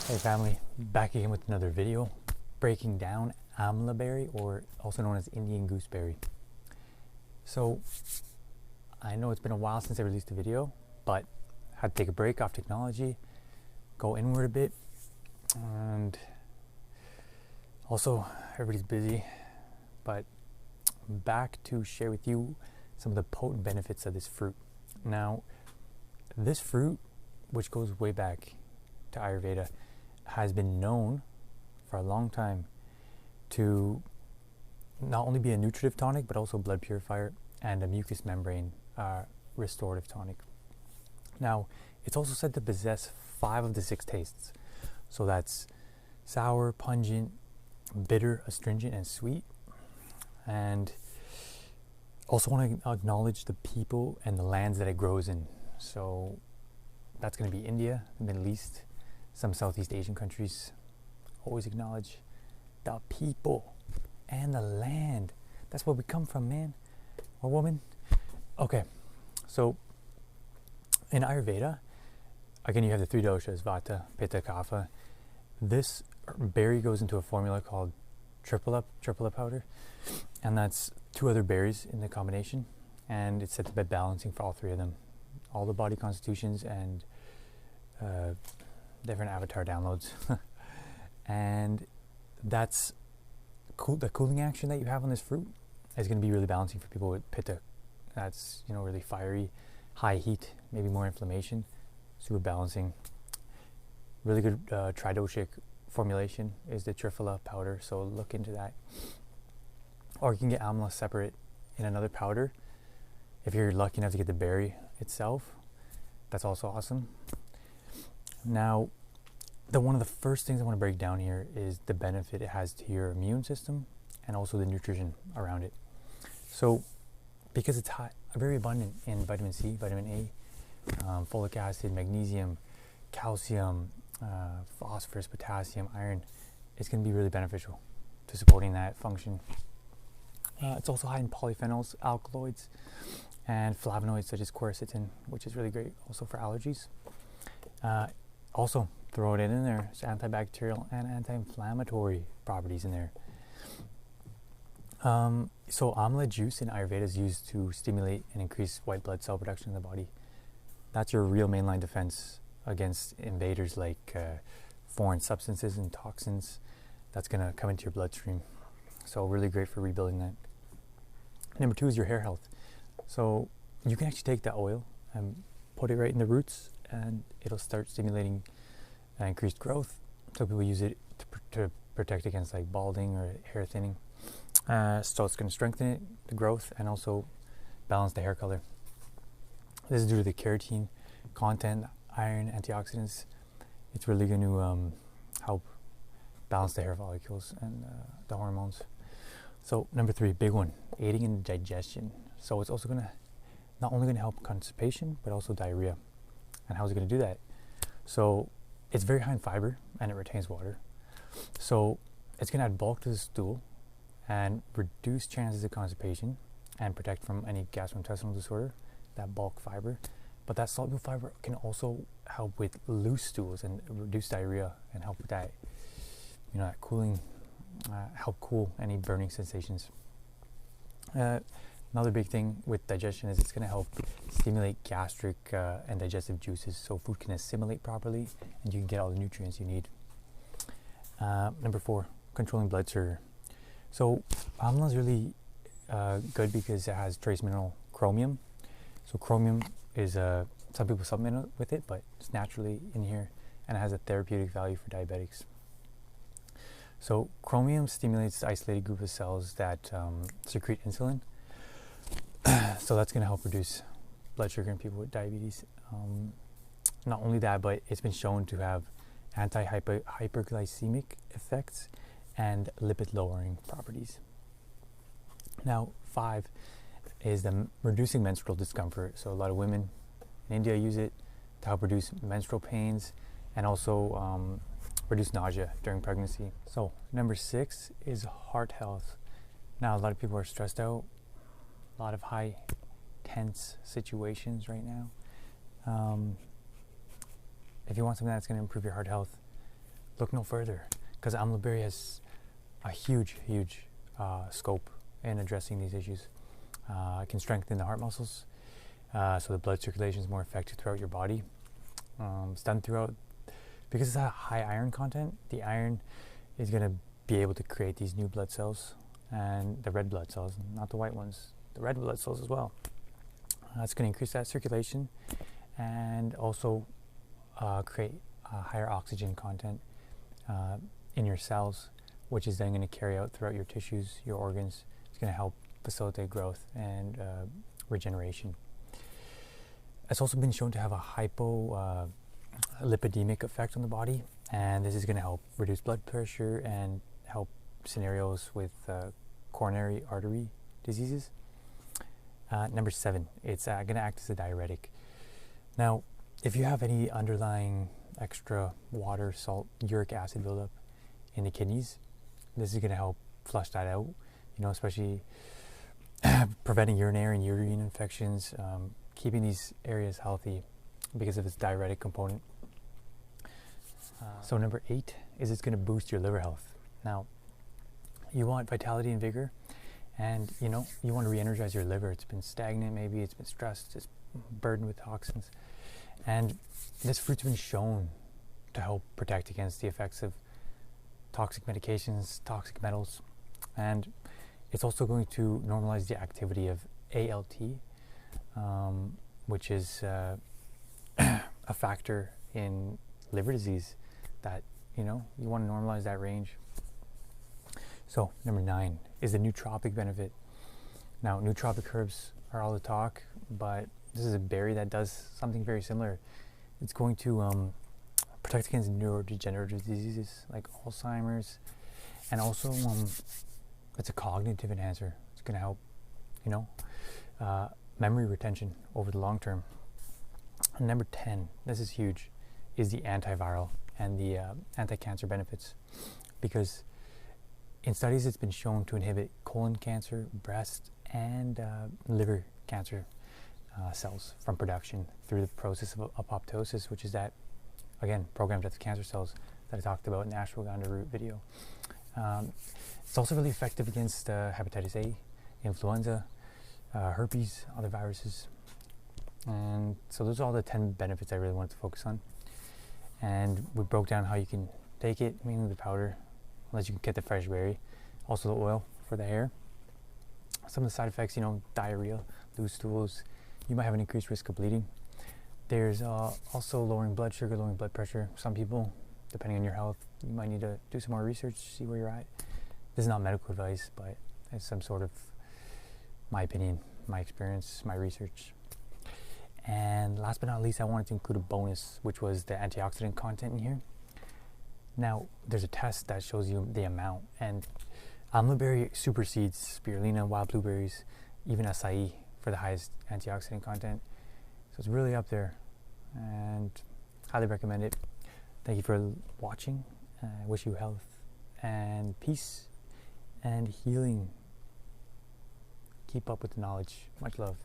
Hey family, back again with another video breaking down Amla berry, or also known as Indian gooseberry. So I know it's been a while since I released a video, but had to take a break off technology, go inward a bit, and also everybody's busy, but I'm back to share with you some of the potent benefits of this fruit. Now, this fruit, which goes way back to Ayurveda, has been known for a long time to not only be a nutritive tonic, but also blood purifier and a mucous membrane restorative tonic. Now, it's also said to possess 5 of the 6 tastes. So that's sour, pungent, bitter, astringent, and sweet. And also want to acknowledge the people and the lands that it grows in. So that's going to be India, the Middle East, some Southeast Asian countries. Always acknowledge the people and the land. That's where we come from, man or woman. Okay, so in Ayurveda, again, you have the 3 doshas, Vata, Pitta, Kapha. This berry goes into a formula called triphala powder, and that's 2 other berries in the combination, and it's said to be balancing for all 3 of them, all the body constitutions and different avatar downloads. And that's cool. The cooling action that you have on this fruit is going to be really balancing for people with pitta. That's, really fiery, high heat, maybe more inflammation. Super balancing. Really good tridoshic formulation is the triphala powder, so look into that. Or you can get amla separate in another powder if you're lucky enough to get the berry itself. That's also awesome. Now, one of the first things I want to break down here is the benefit it has to your immune system and also the nutrition around it. So, because it's very abundant in vitamin C, vitamin A, folic acid, magnesium, calcium, phosphorus, potassium, iron, it's going to be really beneficial to supporting that function. It's also high in polyphenols, alkaloids, and flavonoids such as quercetin, which is really great also for allergies. Also, throw it in there. It's antibacterial and anti-inflammatory properties in there. So amla juice in Ayurveda is used to stimulate and increase white blood cell production in the body. That's your real mainline defense against invaders like foreign substances and toxins that's going to come into your bloodstream. So really great for rebuilding that. Number 2 is your hair health. So you can actually take that oil and put it right in the roots, and it'll start stimulating increased growth. So people use it to protect against like balding or hair thinning. So it's going to strengthen it, the growth, and also balance the hair color. This is due to the keratin content, iron, antioxidants. It's really going to help balance the hair follicles and the hormones. So number 3, big one, aiding in digestion. So it's also going to not only going to help constipation, but also diarrhea. And how is it going to do that? So it's very high in fiber and it retains water. So it's going to add bulk to the stool and reduce chances of constipation and protect from any gastrointestinal disorder, that bulk fiber. But that soluble fiber can also help with loose stools and reduce diarrhea and help with that, that cooling, help cool any burning sensations. Another big thing with digestion is it's going to help stimulate gastric and digestive juices, so food can assimilate properly and you can get all the nutrients you need. Number 4, controlling blood sugar. So amla is really good because it has trace mineral chromium. So chromium is some people supplement with it, but it's naturally in here and it has a therapeutic value for diabetics. So chromium stimulates the isolated group of cells that secrete insulin. So that's going to help reduce blood sugar in people with diabetes. Not only that, but it's been shown to have anti-hyperglycemic effects and lipid-lowering properties. Now, 5 is the reducing menstrual discomfort. So a lot of women in India use it to help reduce menstrual pains and also reduce nausea during pregnancy. So number 6 is heart health. Now, a lot of people are stressed out. A lot of high tense situations right now. If you want something that's going to improve your heart health, look no further, because amla berry has a huge scope in addressing these issues. It can strengthen the heart muscles, so the blood circulation is more effective throughout your body. It's done throughout, because it's a high iron content. The iron is going to be able to create these new blood cells, and the red blood cells, not the white ones, the red blood cells as well. It's going to increase that circulation and also create a higher oxygen content in your cells, which is then going to carry out throughout your tissues, your organs. It's going to help facilitate growth and regeneration. It's also been shown to have a hypolipidemic effect on the body, and this is going to help reduce blood pressure and help scenarios with coronary artery diseases. Number 7, it's going to act as a diuretic. Now, if you have any underlying extra water, salt, uric acid buildup in the kidneys, this is going to help flush that out, especially preventing urinary and uterine infections, keeping these areas healthy because of its diuretic component. So number 8 is it's going to boost your liver health. Now, you want vitality and vigor, and you want to re-energize your liver. It's been stagnant, maybe it's been stressed, it's burdened with toxins, and this fruit's been shown to help protect against the effects of toxic medications, toxic metals, and it's also going to normalize the activity of ALT, which is a factor in liver disease that you want to normalize that range. So number 9 is the nootropic benefit. Now, nootropic herbs are all the talk, but this is a berry that does something very similar. It's going to protect against neurodegenerative diseases like Alzheimer's, and also it's a cognitive enhancer. It's going to help, memory retention over the long term. And number 10, this is huge, is the antiviral and the anti-cancer benefits, because in studies it's been shown to inhibit colon cancer, breast, and liver cancer cells from production through the process of apoptosis, which is that, again, programmed death of cancer cells that I talked about in the ashwagandha root video. It's also really effective against hepatitis A, influenza, herpes, other viruses. And so those are all the 10 benefits I really wanted to focus on. And we broke down how you can take it, mainly the powder, unless you can get the fresh berry. Also the oil for the hair. Some of the side effects, diarrhea, loose stools. You might have an increased risk of bleeding. There's also lowering blood sugar, lowering blood pressure. Some people, depending on your health, you might need to do some more research, see where you're at. This is not medical advice, but it's some sort of my opinion, my experience, my research. And last but not least, I wanted to include a bonus, which was the antioxidant content in here. Now, there's a test that shows you the amount, and amla berry supersedes spirulina, wild blueberries, even acai for the highest antioxidant content. So it's really up there, and highly recommend it. Thank you for watching. I wish you health and peace and healing. Keep up with the knowledge. Much love.